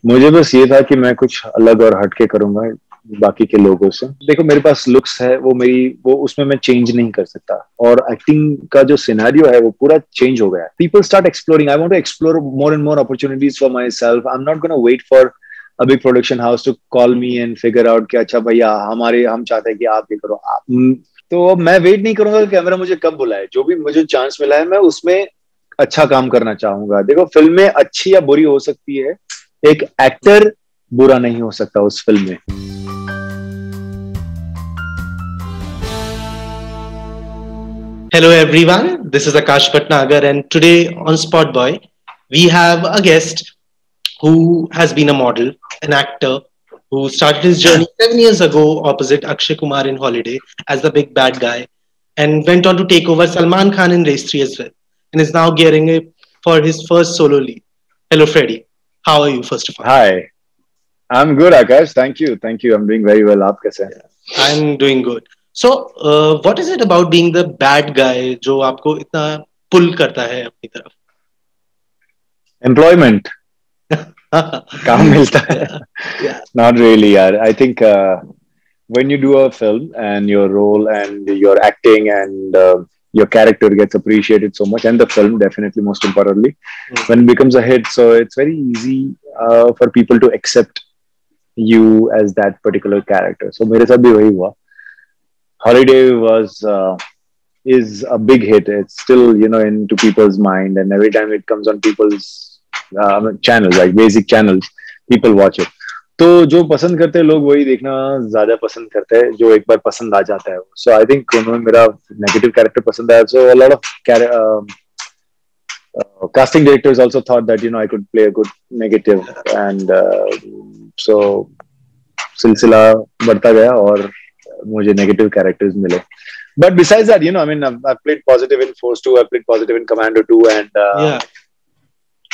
मुझे बस ये था कि मैं कुछ अलग और हटके करूंगा बाकी के लोगों से। देखो मेरे पास लुक्स है, वो उसमें मैं चेंज नहीं कर सकता, और एक्टिंग का जो सिनेरियो है वो पूरा चेंज हो गया है। People start exploring, I want to explore more and more opportunities for myself. I am not gonna wait for a big production house to call me and figure out कि अच्छा भैया हम चाहते हैं कि आप ये करो आप। तो अब मैं वेट नहीं करूंगा कि कैमरा मुझे कब बुलाए। जो भी मुझे चांस मिला है मैं उसमें अच्छा काम करना चाहूंगा। देखो फिल्में अच्छी या बुरी हो सकती है, एक एक्टर बुरा नहीं हो सकता उस फिल्म में। Hello everyone, this is Akash Bhatnagar, and today on Spot Boy we have a guest who has been a model, an actor who started his journey 7 years ago opposite Akshay Kumar in Holiday as the big bad guy, and went on to take over Salman Khan in Race 3 as well, and is now gearing up for his first solo lead. Hello Freddy, how are you first of all? Hi, I am good Akash, thank you, I am doing very well. आप कैसे हैं? I'm doing good. So, what is it about being the bad guy जो आपको इतना पुल करता है अपनी तरफ? एम्प्लॉयमेंट, काम मिलता है। Yeah, yeah. नॉट रियली यार, I think when you do a film and your role and your acting and your character gets appreciated so much, and the film definitely most importantly Mm. when it becomes a hit, so it's very easy for people to accept you as that particular character. So मेरे साथ भी वही हुआ। Holiday was is a big hit. It's still into people's mind, and every time it comes on people's channels, like basic channels, people watch it. तो जो पसंद करते हैं लोग वही देखना ज्यादा पसंद करते हैं, जो एक बार पसंद आ जाता है। सो आई थिंक उन्होंने मेरा नेगेटिव कैरेक्टर पसंद आया, so a lot of casting directors also thought that I could play a good negative, and so सिलसिला बढ़ता गया और मुझे नेगेटिव कैरेक्टर्स मिले। But besides that, I mean, I've played positive in Force 2, I've played positive in Commando 2, and Yeah.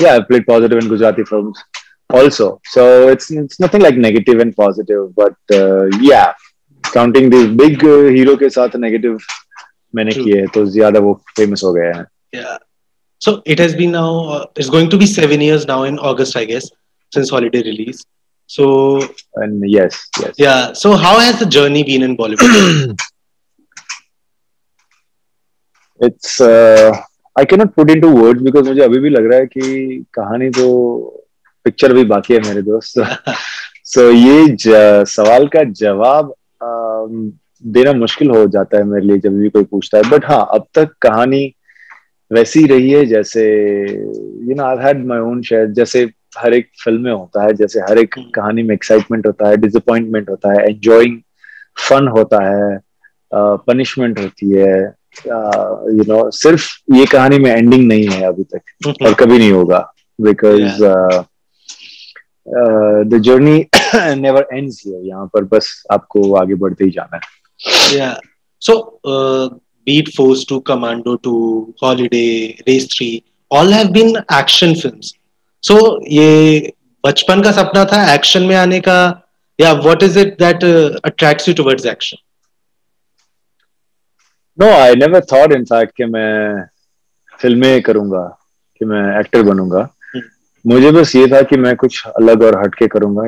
yeah, I've played positive in Gujarati films also. So it's nothing like negative and positive, but yeah, counting these big hero के साथ negative मैंने True. किए हैं, तो ज्यादा वो famous हो गए हैं। Yeah. So it has been now. It's going to be 7 years now in August, I guess, since Holiday release. So And yes, yes. yeah. So how has the journey been in Bollywood? It's I cannot put into words because मुझे अभी भी लग रहा है कि कहानी तो picture भी बाकी है मेरे दोस्त। So ये सवाल का जवाब देना मुश्किल हो जाता है मेरे लिए जब भी कोई पूछता है। बट हाँ, अब तक कहानी वैसी रही है जैसे I've had my own share, जैसे हर एक फिल्म में होता है, जैसे हर एक कहानी में एक्साइटमेंट होता है, डिसअपॉइंटमेंट होता है, एंजॉइंग फन होता है, पनिशमेंट होती है। सिर्फ ये कहानी में एंडिंग नहीं है अभी तक, और कभी नहीं होगा, because the journey never ends here. यहाँ पर बस आपको आगे बढ़ते ही जाना है। Yeah. So, Beat Force 2, Commando 2, Holiday, Race 3, all have been action films. So, ये बचपन का सपना था एक्शन में आने का, या what is it that attracts you towards action? No, I never thought in fact कि मैं फिल्में करूंगा, कि मैं एक्टर बनूंगा। मुझे बस ये था कि मैं कुछ अलग और हटके करूंगा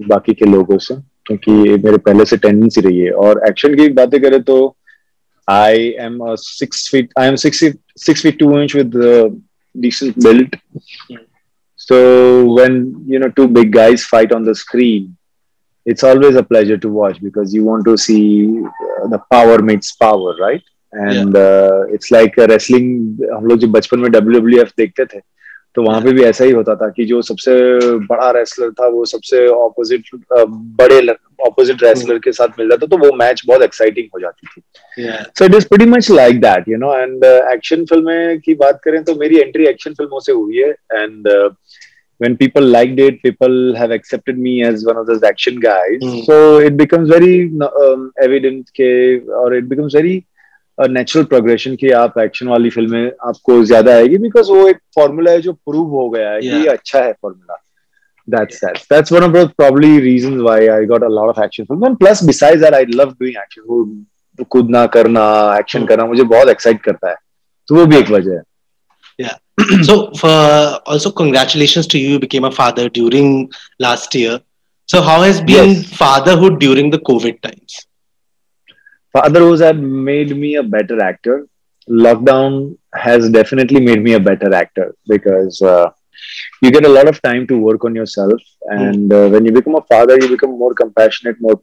बाकी के लोगों से, क्योंकि मेरे पहले से टेंडेंसी रही है। और एक्शन की बातें करें तो I am 6 feet 2 inch with decent build. So when two big guys fight on the screen, it's always a pleasure to watch because you want to see the power meets power, right? And it's like wrestling. हम लोग जब बचपन में WWF देखते थे तो वहां पे भी ऐसा ही होता था कि जो सबसे बड़ा रेसलर था वो सबसे ऑपोजिट रेसलर के साथ मिल जाता, तो वो मैच बहुत एक्साइटिंग हो जाती थी। So it is pretty much like that, and action फिल्में की बात करें तो मेरी एंट्री एक्शन फिल्मों से हुई है, and when people liked it, people have accepted me as one of those action guys. So it becomes very evident or it becomes very natural progression कि आप एक्शन वाली फिल्में आपको ज्यादा आएगी, बिकॉज वो एक फॉर्मूला है जो प्रूव हो गया है कि ये अच्छा है formula. That's one of the probably reasons why I got a lot of action films. And plus besides that I love doing action. वो कूदना करना, एक्शन करना मुझे बहुत एक्साइट करता है, तो वो भी एक वजह है। Yeah. So, also congratulations to you. You became a father during last year. So, how has been Yes, fatherhood during the COVID times? fatherhood had made me a better actor. Lockdown has definitely made me a better actor because you get a lot of time to work on yourself, Hmm. and when you become a father, you become more compassionate, more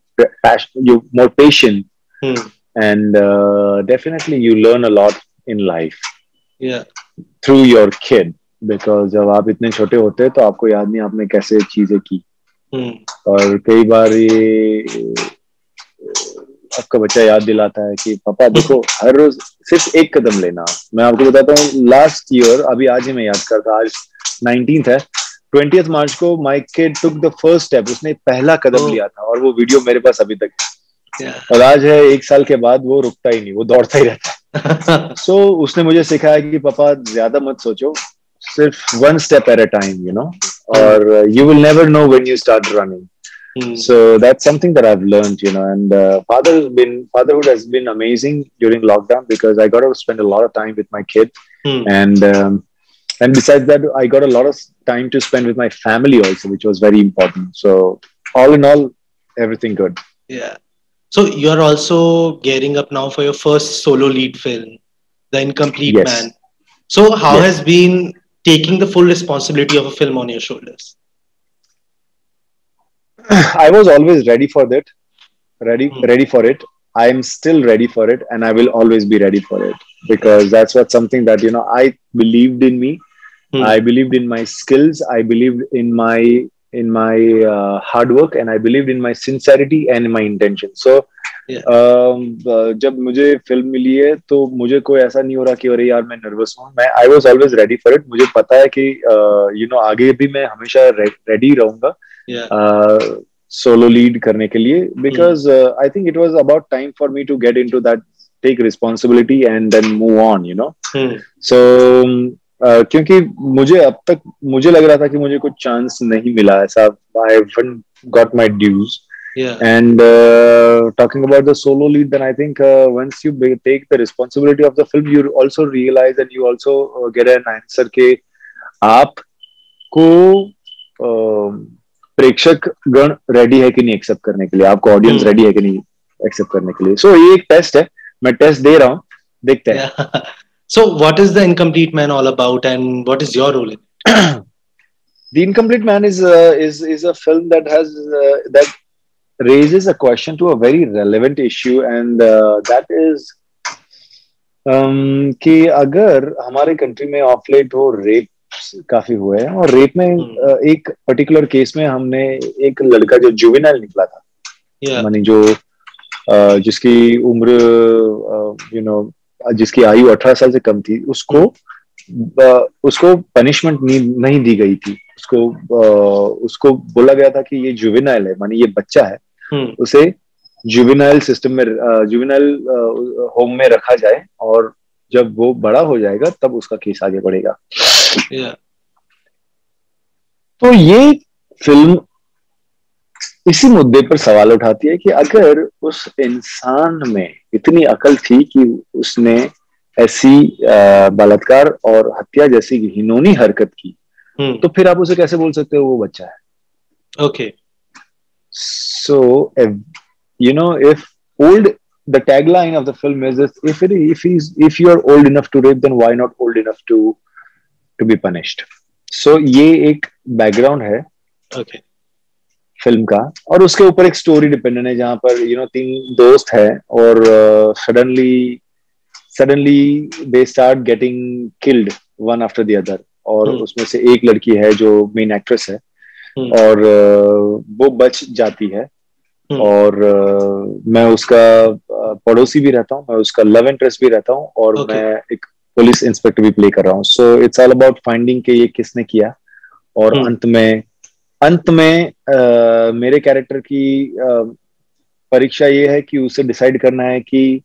passionate, you more patient, Hmm. and definitely you learn a lot in life Yeah. through your kid. Because जब आप इतने छोटे होते हैं तो आपको याद नहीं आपने कैसे चीजें की, Hmm. और कई बार ये आपका बच्चा याद दिलाता है कि पापा देखो हर रोज सिर्फ एक कदम लेना. मैं आपको बताता हूँ लास्ट ईयर, अभी आज ही मैं याद करता, आज 19th है, 20th मार्च को my kid took the first step, उसने पहला कदम Oh, लिया था और वो वीडियो मेरे पास अभी तक है. yeah. और आज है 1 साल के बाद वो रुकता ही नहीं, वो दौड़ता ही रहता है. सो उसने मुझे सिखाया कि पापा ज्यादा मत सोचो, सिर्फ one step at a time, you know, Hmm. और you will never know when you start running. Hmm. So that's something that I've learned, you know, and fatherhood has been amazing during lockdown because I got to spend a lot of time with my kid, Hmm. and besides that, I got a lot of time to spend with my family also, which was very important. So all in all, everything good. Yeah. So, you're also gearing up now for your first solo lead film, The Incomplete Man. Yes, So, how has yes. been taking the full responsibility of a film on your shoulders? I was always ready for that, Hmm. ready for it. I'm still ready for it, and I will always be ready for it Yeah. because that's what something that, you know, I believed in me. Hmm. I believed in my skills. I believed in my hard work, and I believed in my sincerity and my intention. So Yeah. जब मुझे film मिली है तो मुझे कोई ऐसा नहीं हो रहा कि अरे यार मैं नर्वस हूँ. मैं I was always ready for it. मुझे पता है कि यू नो आगे भी मैं हमेशा रेडी रहूंगा Yeah. सोलो लीड करने के लिए, Hmm. Because I think it was about time for me to get into that, take responsibility and then move on, you know. Hmm. So क्योंकि मुझे अब तक मुझे लग रहा था कि मुझे कुछ चांस नहीं मिला ऐसा. I got my dues. Yeah. And talking about the solo lead, then I think once you take the responsibility of the film, you also realize and you also get an answer कि आपको प्रेक्षक गण ready है कि नहीं accept करने के लिए, आपको ऑडियंस Hmm. रेडी है कि नहीं एक्सेप्ट करने के लिए. सो ये एक टेस्ट है, मैं टेस्ट दे रहा हूँ, देखते हैं. Yeah. So, what is The Incomplete Man all about, and what is your role in it? The Incomplete Man is a film that has that raises a question to a very relevant issue, and that is कि अगर हमारे country में of late हो rape काफी हुए हैं, और rape में Hmm. एक पर्टिकुलर केस में हमने एक लड़का जो जुवेनाइल निकला था, Yeah. मानी जो जिसकी उम्र यू नो जिसकी आयु 18 साल से कम थी, उसको उसको पनिशमेंट नहीं दी गई थी. उसको बोला गया था कि ये जुवेनाइल है, मानी ये बच्चा है, Hmm. उसे जुवेनाइल सिस्टम में जुवेनाइल होम में रखा जाए, और जब वो बड़ा हो जाएगा तब उसका केस आगे बढ़ेगा. Yeah. तो ये फिल्म इसी मुद्दे पर सवाल उठाती है कि अगर उस इंसान में इतनी अकल थी कि उसने ऐसी बलात्कार और हत्या जैसी घिनौनी हरकत की, Hmm. तो फिर आप उसे कैसे बोल सकते हो वो बच्चा है. Okay. So, you know, if old, the tagline of the film is this, if you are old enough to rape, then why not old enough to be punished. So ये एक बैकग्राउंड है Okay. फिल्म का, और उसके ऊपर एक story dependent है जहां पर यू नो 3 दोस्त हैं, और suddenly they start getting killed one after the other, और Hmm. उसमें से एक लड़की है जो मेन एक्ट्रेस है, Hmm. और वो बच जाती है. Hmm. और मैं उसका पड़ोसी भी रहता हूँ, मैं उसका लव इंटरेस्ट भी रहता हूँ, और Okay. मैं एक पुलिस इंस्पेक्टर भी प्ले कर रहा हूँ. So it's all about finding कि ये किसने किया, और Hmm. अंत में मेरे कैरेक्टर की परीक्षा ये है कि उसे डिसाइड करना है कि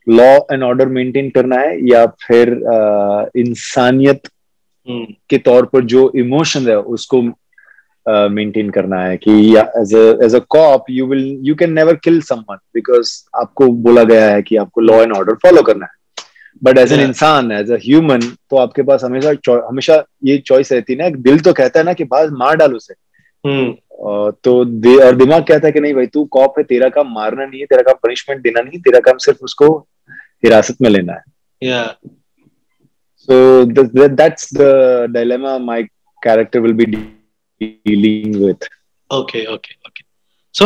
लॉ एंड ऑर्डर मेंटेन करना है या फिर इंसानियत Hmm. के तौर पर जो इमोशन है उसको मेंटेन करना है. कि as a cop you can never kill someone because आपको बोला गया है कि आपको लॉ एंड ऑर्डर फॉलो करना है. But as an Yeah. इंसान, एज अ ह्यूमन, तो आपके पास हमेशा हमेशा ये चॉइस रहती है ना, एक दिल तो कहता है ना कि बाहर मार डाल उसे, Hmm. तो और दिमाग कहता है कि नहीं भाई तू कॉप है, तेरा काम मारना नहीं है, तेरा काम पनिशमेंट देना नहीं, तेरा काम सिर्फ उसको हिरासत में लेना है. Yeah. So that's the dilemma my character will be dealing with. Okay. Okay. Okay. So,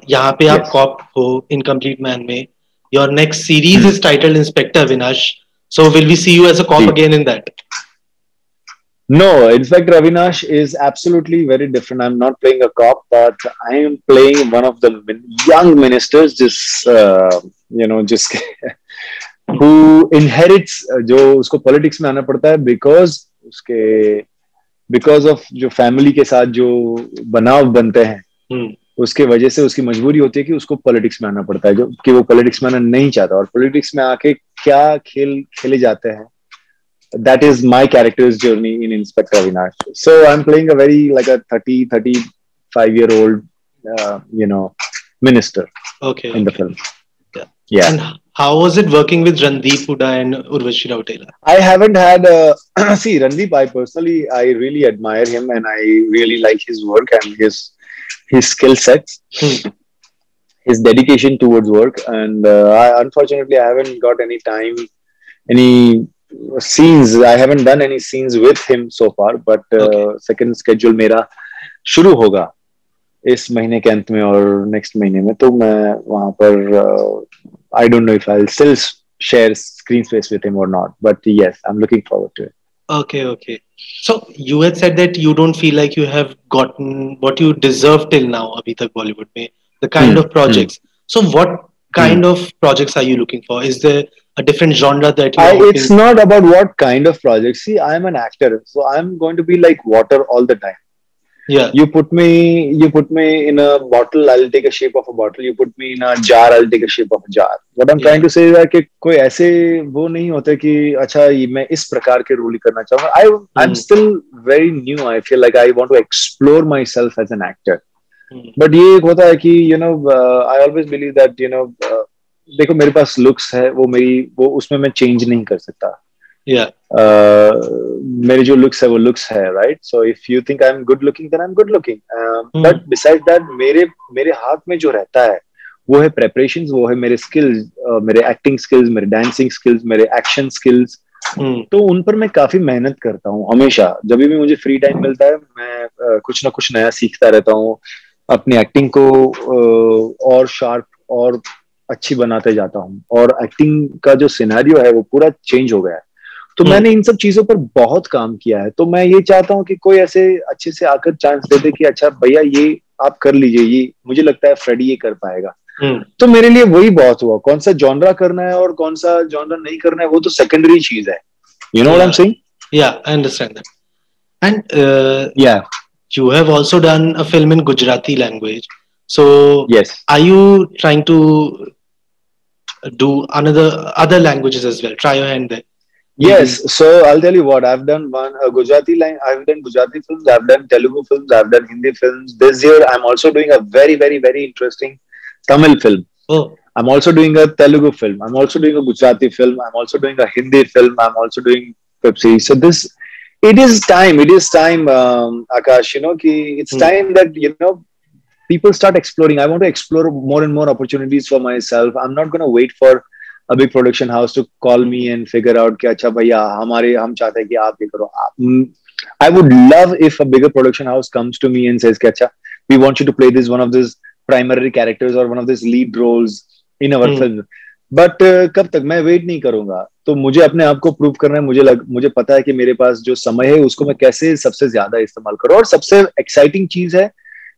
यहाँ पे आप Yes. कॉप हो इनकम्प्लीट मैन में. Your next series Hmm. is titled Inspector Avinash. So, will we see you as a cop जी. again in that? No, in fact, Ravinash is absolutely very different. I'm not playing a cop, but I am playing one of the young ministers, just just who inherits जो उसको politics में आना पड़ता है because of जो family के साथ जो बनाव बनते हैं, Hmm. उसके वजह से उसकी मजबूरी होती है कि उसको पॉलिटिक्स में आना पड़ता है, जो कि वो पॉलिटिक्स में आना नहीं चाहता, और पॉलिटिक्स में आके क्या खेल खेले जाते हैं. That is my character's journey in Inspector Avinash. So I'm playing a very like a 35-year-old minister Okay. in the Okay. film. Yeah. Yeah. And how was it working with Randeep Hooda and Urvashi Rautela? I haven't had see Randeep. I really admire him, and I really like his work and his skill sets, Hmm. his dedication towards work. And unfortunately, I haven't got any time, any scenes. I haven't done any scenes with him so far. But Okay. second schedule मेरा शुरू होगा इस महीने के अंत में और next महीने में, तो मैं वहां पर I don't know if I'll still share screen space with him or not, but yes, I'm looking forward to it. Okay. Okay. So you had said that you don't feel like you have gotten what you deserve till now, abhi tak Bollywood mein, the kind Hmm. of projects. So what Hmm. kind of projects are you looking for? Is there a different genre that you are It's hoping? not about what kind of project. See, I'm an actor, so I'm going to be like water all the time. Yeah. You put me in a bottle, I'll take a shape of a bottle. You put me in a jar, I'll take a shape of a jar. What I'm trying Yeah. to say is that कि कोई ऐसे वो नहीं होते कि अच्छा ये मैं इस प्रकार के रोल ही करना चाहूँगा. I'm Hmm. still very new. I feel like I want to explore myself as an actor. Hmm. But ये एक होता है कि I always believe that देखो मेरे पास लुक्स है, वो उसमें मैं चेंज नहीं कर सकता. Yeah. मेरे जो लुक्स है वो लुक्स है, right. So if you think I am good looking then I am good looking, but beside that मेरे हाथ में जो रहता है वो है प्रेपरेशन, वो है मेरे स्किल्स, मेरे एक्टिंग स्किल्स, मेरे डांसिंग स्किल्स, मेरे एक्शन स्किल्स. तो उन पर मैं काफी मेहनत करता हूँ हमेशा. जब भी मुझे फ्री टाइम मिलता है मैं कुछ ना कुछ नया सीखता रहता हूँ, अपनी एक्टिंग को और शार्प और अच्छी बनाते जाता हूँ, और एक्टिंग का जो सिनेरियो है वो पूरा चेंज हो गया है. तो मैंने इन सब चीजों पर बहुत काम किया है. तो मैं ये चाहता हूँ कि कोई ऐसे अच्छे से आकर चांस दे दे कि अच्छा भैया ये आप कर लीजिए, ये मुझे लगता है फ्रेडी ये कर पाएगा. तो मेरे लिए वही बहुत हुआ. कौन सा जॉनरा करना है और कौन सा जॉनरा नहीं करना है वो तो सेकेंडरी चीज है. You know what I'm saying? Yeah, I understand that. And Yeah. you have also done a film in Gujarati language. So Yes. are you trying to do other languages as well? Try your hand there. Yes. So I'll tell you what, I've done I've done Gujarati films, I've done Telugu films, I've done Hindi films. This year I'm also doing a very, very, very interesting Tamil film. Oh. I'm also doing a Telugu film. I'm also doing a Gujarati film. I'm also doing a Hindi film. I'm also doing Pepsi. So it is time, Akash, it's time that, people start exploring. I want to explore more and more opportunities for myself. I'm not going to wait for a big production house to call me and figure out कि अच्छा भैया हम चाहते हैं कि आप ये करो. I would love if a bigger production house comes to me and says कि अच्छा we want you to play one of these primary characters or one of these lead roles in our film. But कब तक मैं wait नहीं करूंगा. तो मुझे अपने आप को प्रूव करना है. मुझे पता है कि मेरे पास जो समय है उसको मैं कैसे सबसे ज्यादा इस्तेमाल करूं. और सबसे एक्साइटिंग चीज है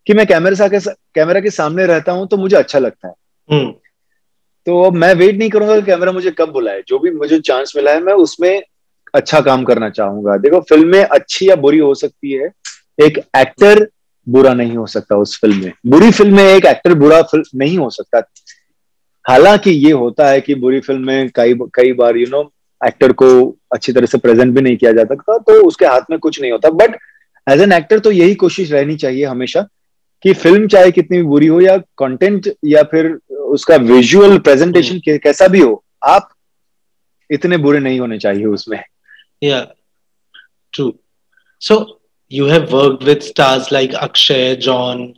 कि मैं कैमरा के सामने रहता हूं तो मुझे अच्छा लगता है. तो अब मैं वेट नहीं करूंगा कि कैमरा मुझे कब बुलाए. जो भी मुझे चांस मिला है मैं उसमें अच्छा काम करना चाहूंगा. देखो फिल्में अच्छी या बुरी हो सकती है, एक एक्टर बुरा नहीं हो सकता उस फिल्म में. बुरी फिल्म में एक एक्टर बुरा नहीं हो सकता. हालांकि ये होता है कि बुरी फिल्म में कई बार एक्टर को अच्छी तरह से प्रेजेंट भी नहीं किया जा सकता, तो उसके हाथ में कुछ नहीं होता. बट एज एन एक्टर तो यही कोशिश रहनी चाहिए हमेशा कि फिल्म चाहे कितनी भी बुरी हो या कंटेंट या फिर उसका विजुअल प्रेजेंटेशन कैसा भी हो, आप इतने बुरे नहीं होने चाहिए उसमें. Yeah, true. So you have worked with stars like Akshay, John,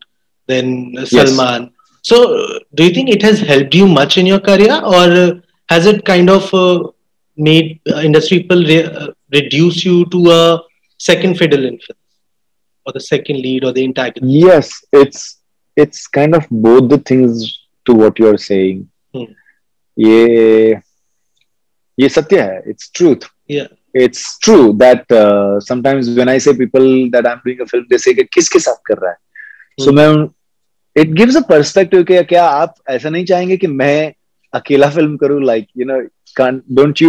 then Yes. Salman. So do you think it has helped you much in your career, or has it kind of made industry people reduce you to a second fiddle in film, or the second lead, or the antagonist? Yes, it's kind of both the things to what you're saying. Hmm. ये ये सत्य है. It's truth. Yeah. It's true that sometimes when I say people that I'm doing a film, they say कि किसके साथ कर रहा है. So मैं it gives a perspective कि क्या आप ऐसा नहीं चाहेंगे कि मैं अकेला फिल्म करूँ, like you know, don't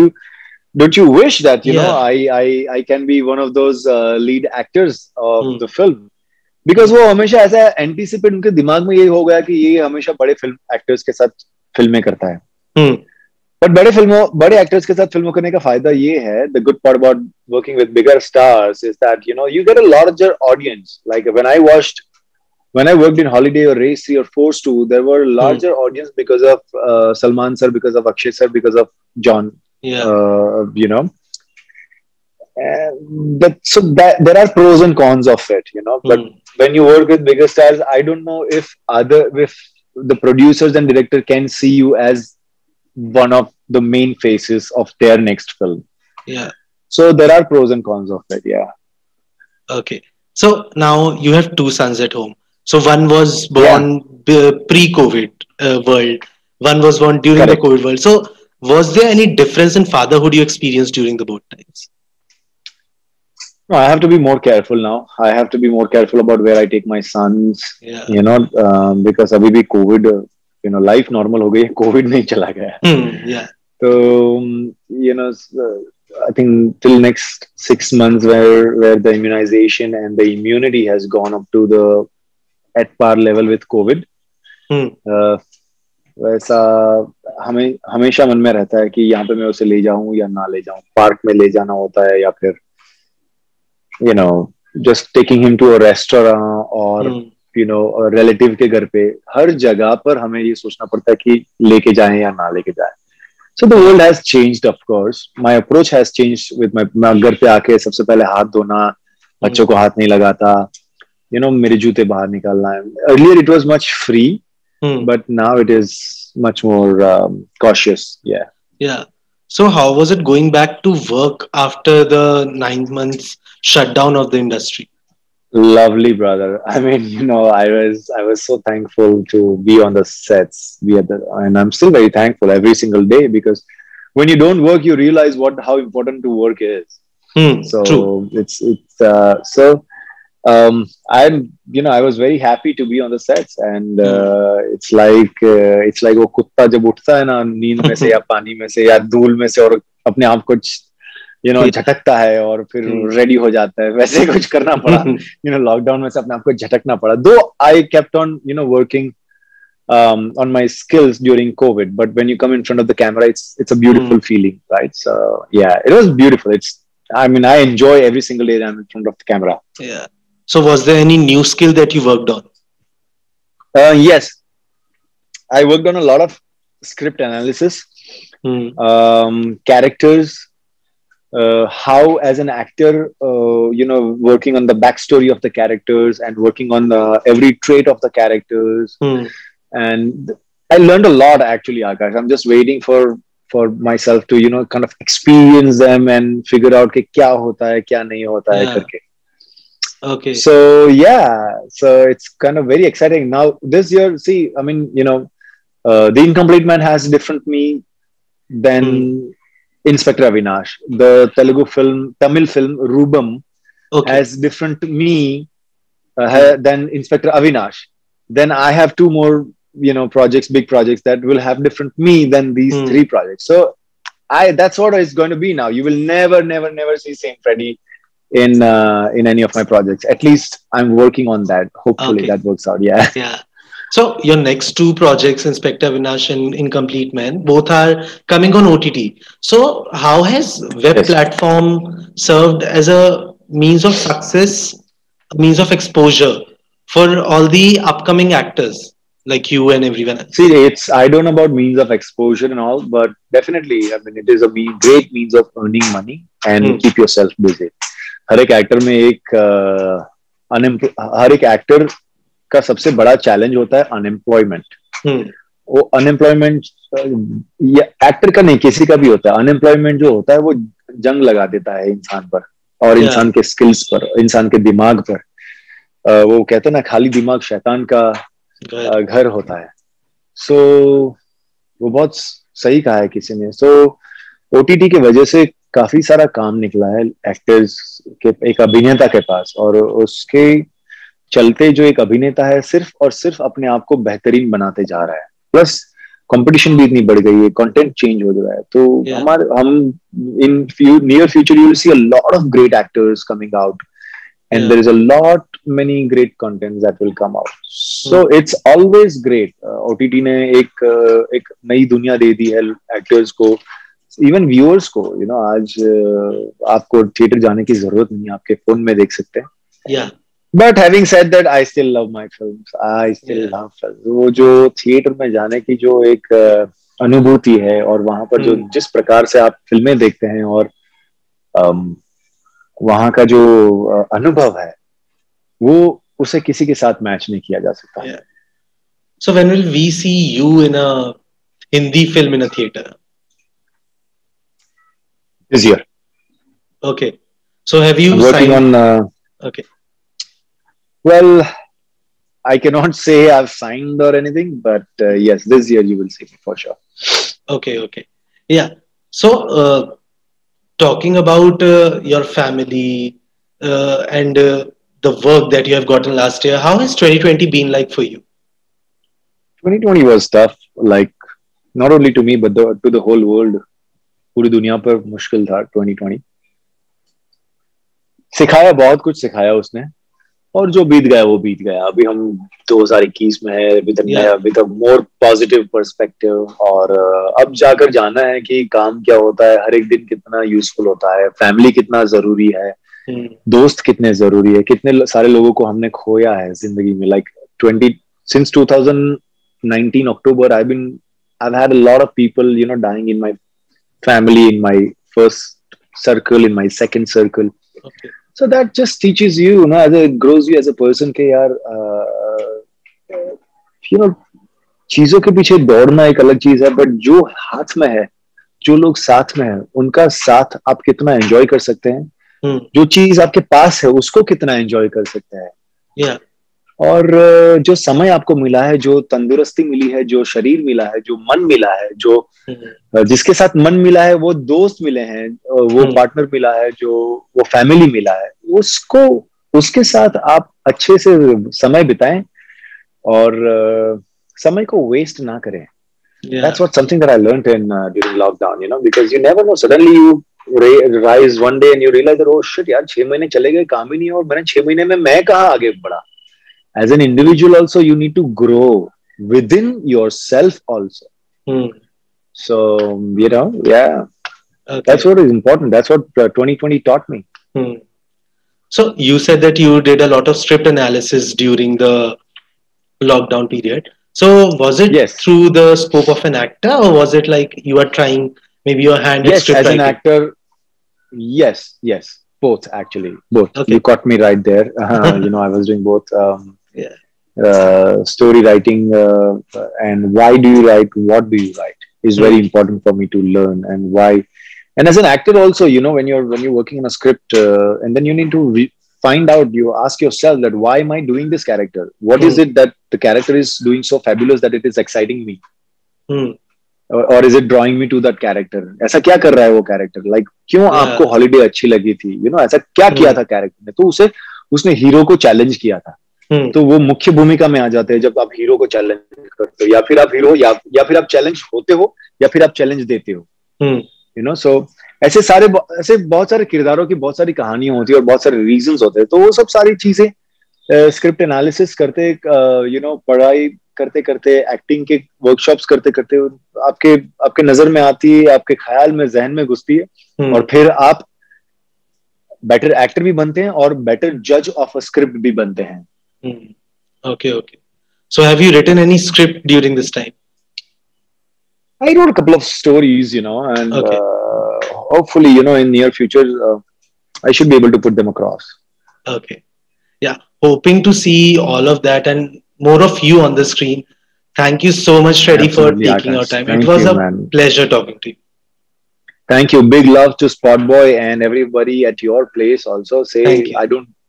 you wish that you know I can be one of those lead actors of the film, because वो हमेशा ऐसा एंटीसिपेट उनके दिमाग में ये हो गया कि ये हमेशा बड़े फिल्म एक्टर्स के साथ फिल्में करता है. बट बड़े एक्टर्स के साथ फिल्मों करने का फायदा ये है, the good part about working with bigger stars is that you know you get a larger audience. Like when I worked in Holiday or Race 3 or Force 2, there were larger audience because of Salman sir, because of Akshay sir, because of John. You know, that there are pros and cons of it, you know. But when you work with bigger stars, I don't know if the producers and director can see you as one of the main faces of their next film. Yeah. So there are pros and cons of it. Yeah. Okay. So now you have two sons at home. So one was born pre-COVID world. One was born during the COVID world. So was there any difference in fatherhood you experienced during the both times? No, I have to be more careful now. I have to be more careful about where I take my sons. Yeah. You know, because abhi bhi COVID, you know, life normal हो गई, COVID नहीं चला गया. Yeah. So you know, I think till next 6 months, where the immunization and the immunity has gone up to the at par level with COVID. वैसा हमें हमेशा मन में रहता है कि यहाँ पे मैं उसे ले जाऊं या ना ले जाऊं. पार्क में ले जाना होता है, या फिर you know just taking him to a restaurant or you know relative के घर पे. हर जगह पर हमें ये सोचना पड़ता है कि लेके जाएं या ना लेके जाएं. So the world has changed, of course. My approach has changed with मैं घर पे आके सबसे पहले हाथ धोना, बच्चों को हाथ नहीं लगाता, you know, मेरे जूते बाहर निकालना है. Earlier it was much free, but now it is much more cautious. Yeah. Yeah. So how was it going back to work after the 9 months shutdown of the industry? Lovely, brother. I mean, you know, I was so thankful to be on the sets, and I'm still very thankful every single day, because when you don't work, you realize how important to work is. So true. I'm, you know, I was very happy to be on the sets, and it's like वो कुत्ता जब उठता है ना नींद में से या पानी में से या धूल में से और अपने आप को you know झटकता है और फिर रेडी हो जाता है, वैसे कुछ करना पड़ा. You know, लॉकडाउन में से अपने आप को झटकना पड़ा. Though I kept on, you know, working on my skills during COVID, but when you come in front of the camera, it's a beautiful feeling, right? So yeah, it was beautiful. I mean, I enjoy every single day that I'm in front of the camera. Yeah. So was there any new skill that you worked on? Yes, I worked on a lot of script analysis, characters, how as an actor, you know, working on the backstory of the characters and working on every trait of the characters. And I learned a lot, actually, Akash. I'm just waiting for myself to, you know, kind of experience them and figure out कि क्या होता है क्या नहीं होता है करके. Okay. So yeah, so it's kind of very exciting. Now this year, see, I mean, you know, The Incomplete Man has different me than Inspector Avinash. The Tamil film Rubam has different me than Inspector Avinash. Then I have two more, you know, big projects that will have different me than these three projects. So that's what it's going to be now. You will never see Saint Freddy in any of my projects. At least I'm working on that. Hopefully that works out. Yeah. Yeah. So your next two projects, Inspector Avinash and Incomplete Man, both are coming on OTT. So how has web platform served as a means of success, a means of exposure for all the upcoming actors? like you and everyone else? See, it's I don't know about means of exposure and all, but definitely, I mean, it is a great means of earning money and keep yourself busy. हर एक actor में एक हर एक actor का सबसे बड़ा challenge होता है unemployment. वो अनएम्प्लॉयमेंट एक्टर का नहीं, किसी का भी होता है. अनएम्प्लॉयमेंट जो होता है वो जंग लगा देता है इंसान पर और इंसान के स्किल्स पर, इंसान के दिमाग पर. वो कहते हैं ना, खाली दिमाग शैतान का घर होता है. सो वो बहुत सही कहा है किसी ने. सो ओटीटी की वजह से काफी सारा काम निकला है एक्टर्स के, एक अभिनेता के पास, और उसके चलते जो एक अभिनेता है सिर्फ और सिर्फ अपने आप को बेहतरीन बनाते जा रहा है. प्लस कंपटीशन भी इतनी बढ़ गई है, कंटेंट चेंज हो रहा है. तो हम in near future you will see a lot of great actors coming out and there is a lot many great contents that will come out. So it's always great. OTT ने एक नई दुनिया दे दी है एक्टर्स को, even viewers को. You know, आज आपको theatre जाने की जरूरत नहीं है, आपके फोन में देख सकते हैं. But having said that, I still love my films, I still love films. वो जो थिएटर में जाने की जो एक अनुभूति है, और वहां पर जो जिस प्रकार से आप फिल्में देखते हैं, और वहां का जो अनुभव है, वो उसे किसी के साथ मैच नहीं किया जा सकता. So when will we see you in a Hindi film in a theater? This year. Okay. So have you I'm working signed? Okay. Well, I cannot say I've signed or anything, but yes, this year you will see me for sure. Okay. Yeah. So talking about your family and the work that you have gotten last year, how has 2020 been like for you? 2020 was tough, like not only to me but to the whole world. पूरी दुनिया पर मुश्किल था 2020. सिखाया, बहुत कुछ सिखाया उसने, और जो बीत गया वो बीत गया. अभी हम 2021 में है, with a more positive perspective, और अब जाकर जाना है कि काम क्या होता है, हर एक दिन कितना यूजफुल होता है, फैमिली कितना जरूरी है, दोस्त कितने जरूरी है, कितने सारे लोगों को हमने खोया है जिंदगी में. like since 2019 October, I've had a lot of people, you know, dying in my family, in my first circle, in my second circle. Okay. So that just teaches you, you know, as it grows you as a person के यार, you know, चीजों के पीछे दौड़ना एक अलग चीज है, बट जो हाथ में है, जो लोग साथ में है, उनका साथ आप कितना एंजॉय कर सकते हैं, जो चीज आपके पास है उसको कितना एंजॉय कर सकते हैं. और जो समय आपको मिला है, जो तंदुरुस्ती मिली है, जो शरीर मिला है, जो मन मिला है, जो जिसके साथ मन मिला है, वो दोस्त मिले हैं, वो पार्टनर मिला है, जो वो फैमिली मिला है, उसके साथ आप अच्छे से समय बिताएं और समय को वेस्ट ना करें. That's what something that I learned in during lockdown, you know, because you never know, suddenly you rise one day and you realize that, oh shit यार, 6 महीने चले गए, काम ही नहीं, और मैंने 6 महीने में मैं कहाँ आगे बढ़ा. As an individual also, you need to grow within yourself also. So, you know, yeah, that's what is important. That's what 2020 taught me. So you said that you did a lot of script analysis during the lockdown period. So was it through the scope of an actor, or was it like you are trying maybe your hand at script writing? As an actor, yes, both actually, both. Okay. You caught me right there. You know, I was doing both. Story writing and why do you write, what do you write is very important for me to learn, and why. And as an actor also, you know, when you're working in a script, and then you need to find out, you ask yourself that why am I doing this character, what is it that the character is doing so fabulous that it is exciting me, or is it drawing me to that character. ऐसा क्या कर रहा है वो character, like क्यों आपको holiday अच्छी लगी थी, you know, ऐसा क्या किया था character ने, तो उसने हीरो को चैलेंज किया था. तो वो मुख्य भूमिका में आ जाते हैं जब आप हीरो को चैलेंज करते हो, या फिर आप हीरो, या फिर आप चैलेंज होते हो, या फिर आप चैलेंज देते हो. यू नो, सो ऐसे बहुत सारे किरदारों की बहुत सारी कहानियां होती है, और बहुत सारे रीजंस होते हैं. तो वो सब सारी चीजें स्क्रिप्ट एनालिसिस करते, यू नो, पढ़ाई करते करते, एक्टिंग के वर्कशॉप्स करते करते आपके नजर में आती है, आपके ख्याल में, जहन में घुसती है, और फिर आप बेटर एक्टर भी बनते हैं और बेटर जज ऑफ अ स्क्रिप्ट भी बनते हैं. Okay. So have you written any script during this time? I wrote a couple of stories, and Okay. hopefully, in near future, I should be able to put them across. Okay. Yeah. Hoping to see all of that and more of you on the screen. Thank you so much, Freddy, for Absolutely, taking your Akash. time. It Thank was you, a man. pleasure talking to you. Thank you. Big love to Spot Boy and everybody at your place. Also, Thank say you.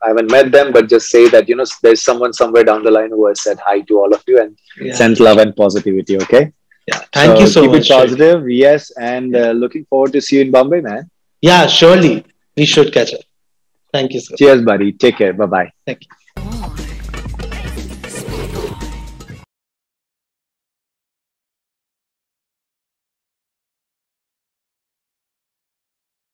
I haven't met them, but just say that there's someone somewhere down the line who has said hi to all of you and Yeah. sends love and positivity. Okay, Yeah. Thank you so so keep it much, Freddy. positive. Yes, and Yeah. looking forward to see you in Bombay, man. Yeah, surely we should catch up. Thank you, sir. Cheers, buddy. Take care. Bye bye. Thank you.